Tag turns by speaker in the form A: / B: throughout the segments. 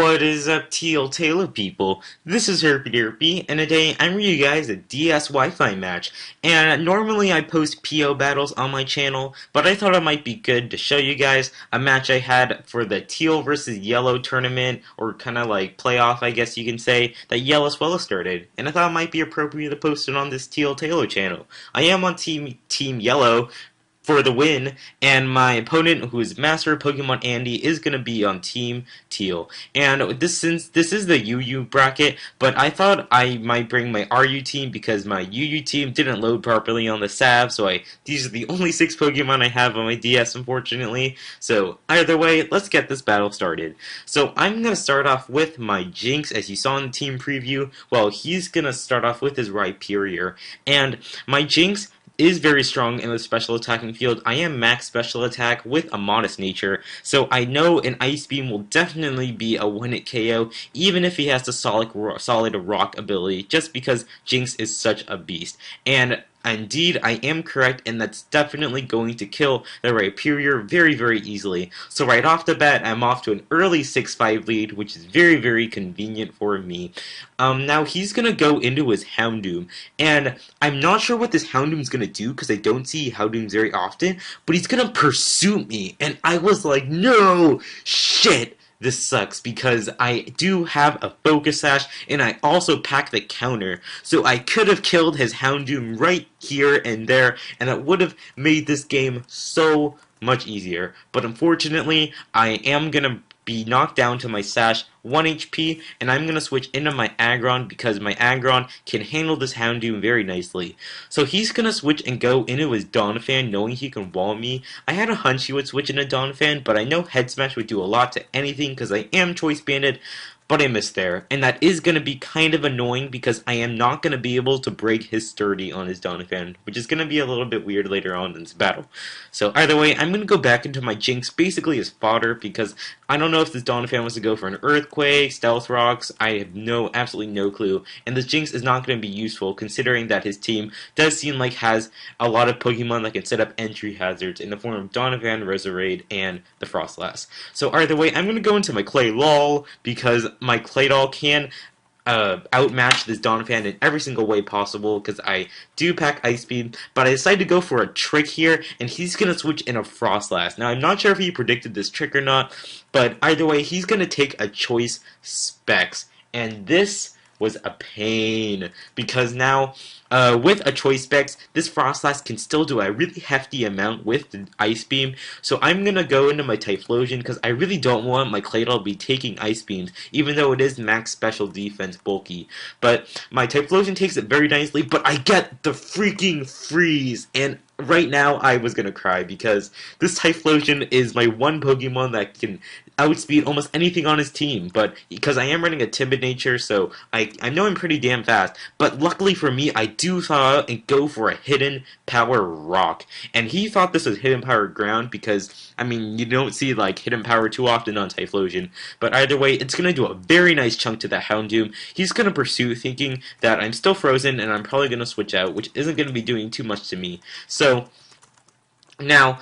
A: What is up, Teal Taylor people? This is HerpyDerqy, and today I'm bringing you guys a DS Wi-Fi match. And normally I post PO battles on my channel, but I thought it might be good to show you guys a match I had for the Teal versus Yellow tournament, or kind of like playoff, I guess you can say, that Yellow Swallow started. And I thought it might be appropriate to post it on this Teal Taylor channel. I am on Team Yellow for the win, and my opponent, who is MasterOfPokemonAndy, is going to be on Team Teal. And since this is the UU bracket, but I thought I might bring my RU team because my UU team didn't load properly on the Sav, so these are the only 6 Pokemon I have on my DS, unfortunately. So either way, let's get this battle started. So I'm going to start off with my Jinx, as you saw in the team preview. Well, he's going to start off with his Rhyperior, and my Jinx is very strong in the special attacking field. I am max special attack with a modest nature, so I know an Ice Beam will definitely be a one-hit KO, even if he has the solid rock ability, just because Jinx is such a beast. And indeed, I am correct, and that's definitely going to kill the Rhyperior very, very easily. So right off the bat, I'm off to an early 6-5 lead, which is very, very convenient for me. Now, he's going to go into his Houndoom, and I'm not sure what this Houndoom's going to do, because I don't see Houndooms very often, but he's going to pursue me, and I was like, no, shit! This sucks because I do have a Focus Sash, and I also pack the counter, so I could have killed his Houndoom right here and there, and it would have made this game so much easier. But unfortunately, I am gonna be knocked down to my Sash 1 HP, and I'm gonna switch into my Aggron because my Aggron can handle this Houndoom very nicely. So he's gonna switch and go into his Donphan, knowing he can wall me. I had a hunch he would switch into Donphan, but I know Head Smash would do a lot to anything because I am Choice Banded. But I missed there, and that is going to be kind of annoying because I am not going to be able to break his Sturdy on his Donphan, which is going to be a little bit weird later on in this battle. So either way, I'm going to go back into my Jinx basically as fodder because I don't know if this Donphan was to go for an Earthquake, Stealth Rocks, I have absolutely no clue, and this Jinx is not going to be useful considering that his team does seem like has a lot of Pokemon that can set up entry hazards in the form of Donovan, Roserade, and the Frostlass. So either way, I'm going to go into my Claylol because my Claydol can outmatch this Donphan in every single way possible because I do pack Ice Beam, but I decided to go for a trick here, and he's going to switch in a Frostlass. Now, I'm not sure if he predicted this trick or not, but either way, he's going to take a Choice Specs, and this was a pain because now with a Choice Specs, this Frostlass can still do a really hefty amount with the Ice Beam, so I'm going to go into my Typhlosion because I really don't want my Claydol to be taking Ice Beams, even though it is max special defense bulky. But my Typhlosion takes it very nicely, but I get the freaking freeze, and right now I was going to cry because this Typhlosion is my one Pokemon that can outspeed almost anything on his team, but because I am running a timid nature, so I know I'm pretty damn fast, but luckily for me, I do thaw out and go for a Hidden Power Rock, and he thought this was Hidden Power Ground because, I mean, you don't see, like, Hidden Power too often on Typhlosion, but either way, it's going to do a very nice chunk to the Houndoom. He's going to pursue, thinking that I'm still frozen, and I'm probably going to switch out, which isn't going to be doing too much to me. So now,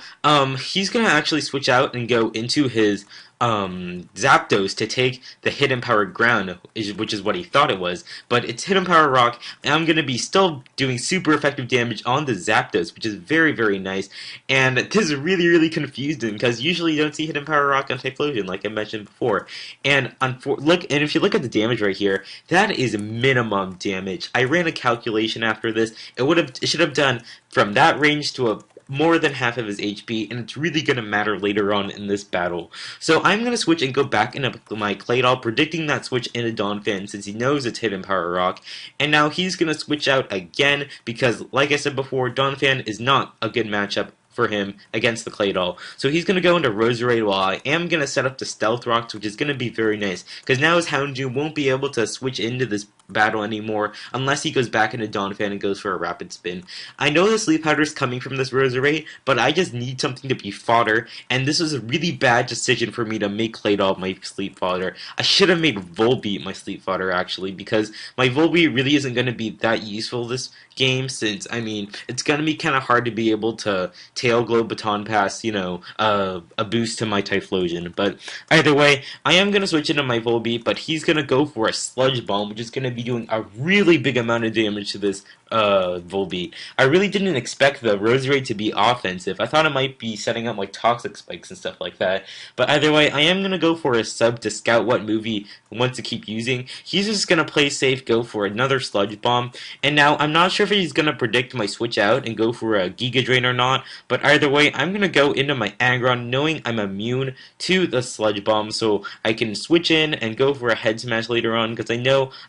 A: he's going to actually switch out and go into his Zapdos to take the Hidden Power Ground, which is what he thought it was, but it's Hidden Power Rock, and I'm going to be still doing super effective damage on the Zapdos, which is very, very nice, and this is really, really confusing, because usually you don't see Hidden Power Rock on Typhlosion, like I mentioned before, and if you look at the damage right here, that is minimum damage. I ran a calculation after this, it should have done from that range to more than half of his HP, and it's really going to matter later on in this battle. So I'm going to switch and go back into my Claydol, predicting that switch into Donphan since he knows it's Hidden Power Rock, and now he's going to switch out again because, like I said before, Donphan is not a good matchup for him against the Claydol. So he's going to go into Roserade while I am going to set up the Stealth Rocks, which is going to be very nice, because now his Houndoom won't be able to switch into this battle anymore unless he goes back into Donphan and goes for a Rapid Spin. I know the Sleep Powder is coming from this Roserade, but I just need something to be fodder, and this was a really bad decision for me to make Claydol my Sleep Fodder. I should have made Volbeat my Sleep Fodder, actually, because my Volbeat really isn't going to be that useful this game, since, I mean, it's going to be kind of hard to be able to take Tail Glow Baton Pass, a boost to my Typhlosion. But either way, I am going to switch into my Volbeat, but he's going to go for a Sludge Bomb, which is going to be doing a really big amount of damage to this Volbeat. I really didn't expect the Roserade to be offensive. I thought it might be setting up like Toxic Spikes and stuff like that. But either way, I am going to go for a sub to scout what move he wants to keep using. He's just going to play safe, go for another Sludge Bomb. And now, I'm not sure if he's going to predict my switch out and go for a Giga Drain or not. But either way, I'm going to go into my Aggron knowing I'm immune to the Sludge Bomb. So I can switch in and go for a Head Smash later on. Because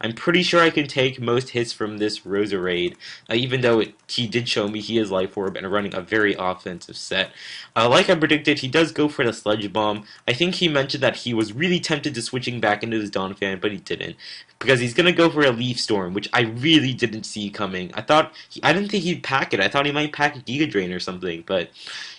A: I'm pretty sure I can take most hits from this Roserade. Even though he did show me he is Life Orb and running a very offensive set. Like I predicted, he does go for the Sludge Bomb. I think he mentioned that he was really tempted to switching back into his Donphan, but he didn't. Because he's going to go for a Leaf Storm, which I really didn't see coming. I didn't think he'd pack it. I thought he might pack a Giga Drain or something, but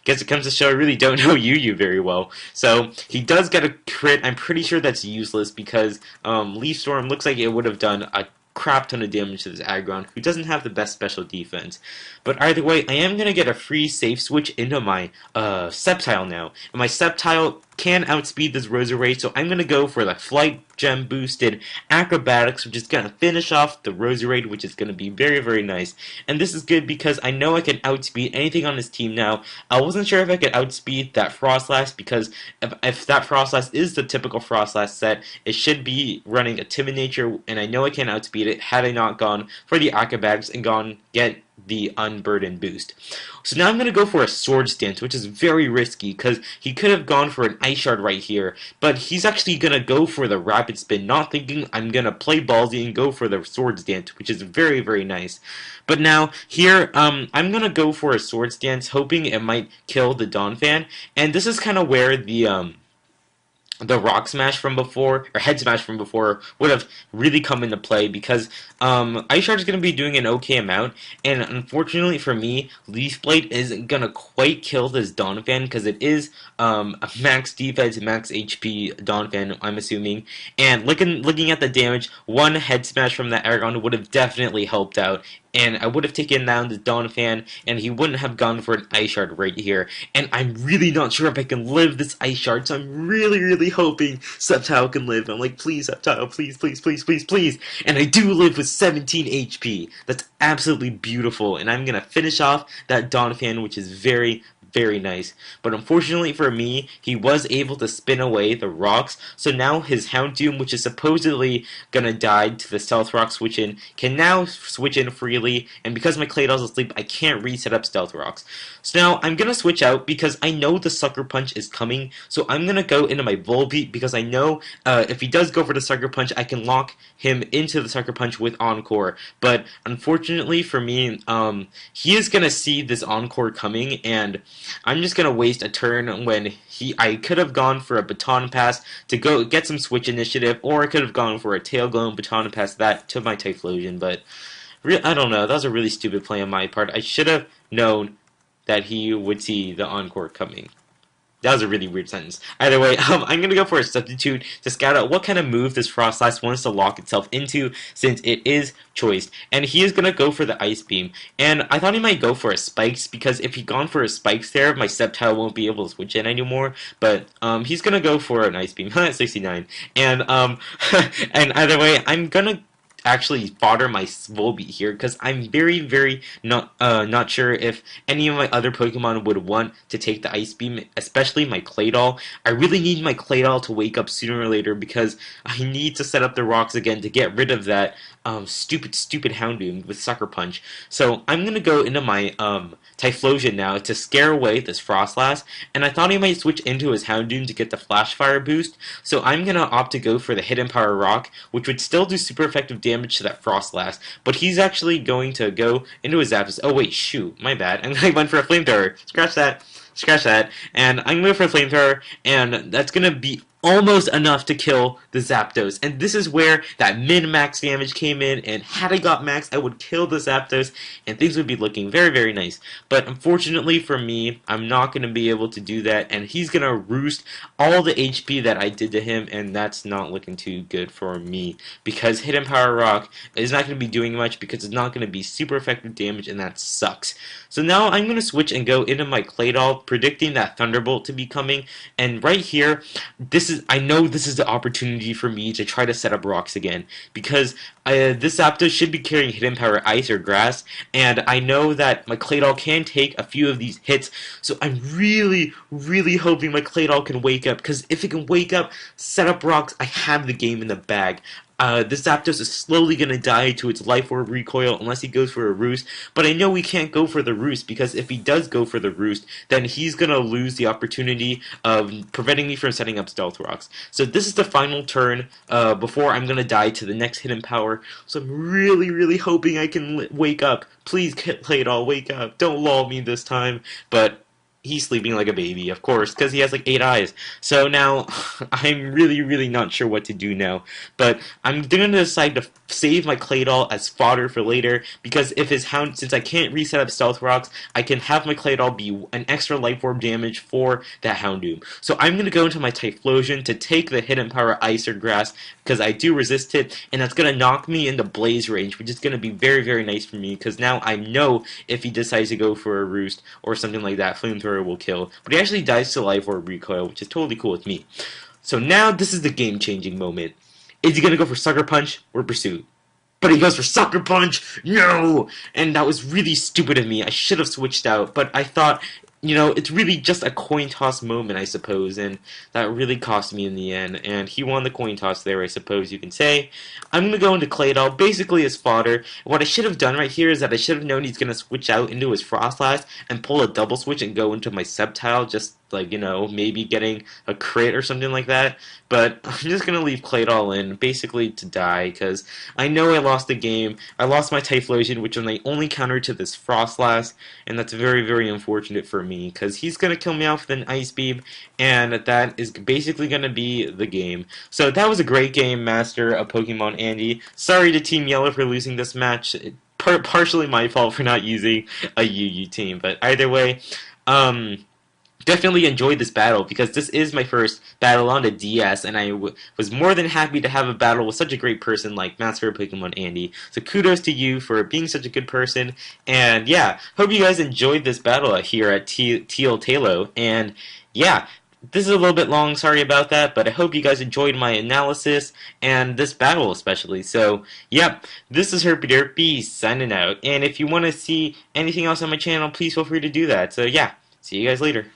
A: guess it comes to show I really don't know Yu very well. So he does get a crit. I'm pretty sure that's useless because Leaf Storm looks like it would have done a crap ton of damage to this Aggron, who doesn't have the best special defense. But either way, I am going to get a free safe switch into my Sceptile now. And my Sceptile can outspeed this Roserade, so I'm going to go for the Flight Gem boosted Acrobatics, which is going to finish off the Roserade, which is going to be very, very nice. And this is good because I know I can outspeed anything on this team now. I wasn't sure if I could outspeed that Frostlass, because if that Frostlass is the typical Frostlass set, it should be running a Timid Nature, and I know I can outspeed it had I not gone for the Acrobatics and get the Unburdened boost. So now I'm going to go for a Swords Dance, which is very risky because he could have gone for an Ice Shard right here, but he's actually going to go for the Rapid Spin, not thinking I'm going to play ballsy and go for the Swords Dance, which is very, very nice. But now, here, I'm going to go for a Swords Dance, hoping it might kill the Donphan, and this is kind of where the Rock Smash from before, or Head Smash from before, would have really come into play because Ice Shard is going to be doing an okay amount, and unfortunately for me, Leaf Blade isn't going to quite kill this Donphan because it is a max defense, max HP Donphan, I'm assuming, and looking at the damage, one Head Smash from that Aggron would have definitely helped out, and I would have taken down the Donphan, and he wouldn't have gone for an Ice Shard right here. And I'm really not sure if I can live this Ice Shard, so I'm really, really hoping Sceptile can live. I'm like, please, Sceptile, please, please, please, please, please. And I do live with 17 HP. That's absolutely beautiful, and I'm going to finish off that Donphan, which is very, very nice. But unfortunately for me, he was able to spin away the rocks, so now his Houndoom, which is supposedly gonna die to the Stealth Rock switch in, can now switch in freely, and because my Claydol's asleep, I can't reset up Stealth Rocks. So now I'm gonna switch out because I know the Sucker Punch is coming, so I'm gonna go into my Volbeat because I know if he does go for the Sucker Punch, I can lock him into the Sucker Punch with Encore. But unfortunately for me, he is gonna see this Encore coming, and I'm just gonna waste a turn when I could have gone for a Baton Pass to go get some switch initiative, or I could have gone for a Tail Glow and Baton Pass that to my Typhlosion, but I don't know, that was a really stupid play on my part. I should have known that he would see the Encore coming. That was a really weird sentence. Either way, I'm going to go for a Substitute to scout out what kind of move this Frostlass wants to lock itself into, since it is choiced. And he is going to go for the Ice Beam. And I thought he might go for a Spikes, because if he'd gone for a Spikes there, my Sceptile won't be able to switch in anymore. But he's going to go for an Ice Beam at 69. And, and either way, I'm going to actually fodder my Volbeat here because I'm very, very not sure if any of my other Pokemon would want to take the Ice Beam, especially my Claydol. I really need my Claydol to wake up sooner or later because I need to set up the rocks again to get rid of that stupid Houndoom with Sucker Punch. So I'm gonna go into my Typhlosion now to scare away this Frostlass, and I thought he might switch into his Houndoom to get the Flash Fire boost, so I'm gonna opt to go for the Hidden Power Rock, which would still do super effective damage to that Frostlass, but he's actually going to go into his Zapdos. Oh wait, shoot, my bad. I went for a Flamethrower. Scratch that. And I'm going to go for a Flamethrower, and that's going to be almost enough to kill the Zapdos. And this is where that min-max damage came in, and had I got max, I would kill the Zapdos, and things would be looking very, very nice. But unfortunately for me, I'm not going to be able to do that, and he's going to roost all the HP that I did to him, and that's not looking too good for me, because Hidden Power Rock is not going to be doing much, because it's not going to be super effective damage, and that sucks. So now I'm going to switch and go into my Claydol, predicting that Thunderbolt to be coming, and right here, I know this is the opportunity for me to try to set up rocks again, because this Zapdos should be carrying Hidden Power Ice or Grass, and I know that my Claydol can take a few of these hits, so I'm really, really hoping my Claydol can wake up, because if it can wake up, set up rocks, I have the game in the bag. This Zapdos is slowly going to die to its Life Orb recoil unless he goes for a Roost, but I know he can't go for the Roost, because if he does go for the Roost, then he's going to lose the opportunity of preventing me from setting up Stealth Rocks. So this is the final turn before I'm going to die to the next Hidden Power, so I'm really, really hoping I can wake up. Please, Claydol, wake up. Don't lull me this time, but he's sleeping like a baby, of course, because he has like 8 eyes. So now, I'm really, really not sure what to do now. But I'm going to decide to save my Claydol as fodder for later, because if his Hound, since I can't reset up Stealth Rocks, I can have my Claydol be an extra Life Orb damage for that Houndoom. So I'm going to go into my Typhlosion to take the Hidden Power Ice or Grass, because I do resist it, and that's going to knock me into Blaze range, which is going to be very, very nice for me, because now I know if he decides to go for a Roost or something like that, Flamethrower will kill, but he actually dies to Life Orb recoil, which is totally cool with me. So now this is the game-changing moment. Is he going to go for Sucker Punch or Pursuit? But he goes for Sucker Punch! No! And that was really stupid of me. I should have switched out, but I thought, you know, it's really just a coin toss moment, I suppose, and that really cost me in the end, and he won the coin toss there, I suppose you can say. I'm going to go into Claydol, basically as fodder. What I should have done right here is that I should have known he's going to switch out into his Frostlass and pull a double switch and go into my Sceptile, just like, you know, maybe getting a crit or something like that. But I'm just going to leave Claydol in, basically to die, because I know I lost the game. I lost my Typhlosion, which was my only counter to this Frostlass, and that's very, very unfortunate for me, because he's going to kill me off with an Ice Beam, and that is basically going to be the game. So that was a great game, Master of Pokemon Andy. Sorry to Team Yellow for losing this match. Partially my fault for not using a UU team, but either way, definitely enjoyed this battle, because this is my first battle on the DS, and I was more than happy to have a battle with such a great person like Master of Pokemon Andy. So kudos to you for being such a good person, and yeah, hope you guys enjoyed this battle here at Teal Talo, and yeah, this is a little bit long, sorry about that, but I hope you guys enjoyed my analysis, and this battle especially. So, yep, this is HerpyDerqy signing out, and if you want to see anything else on my channel, please feel free to do that. So yeah, see you guys later.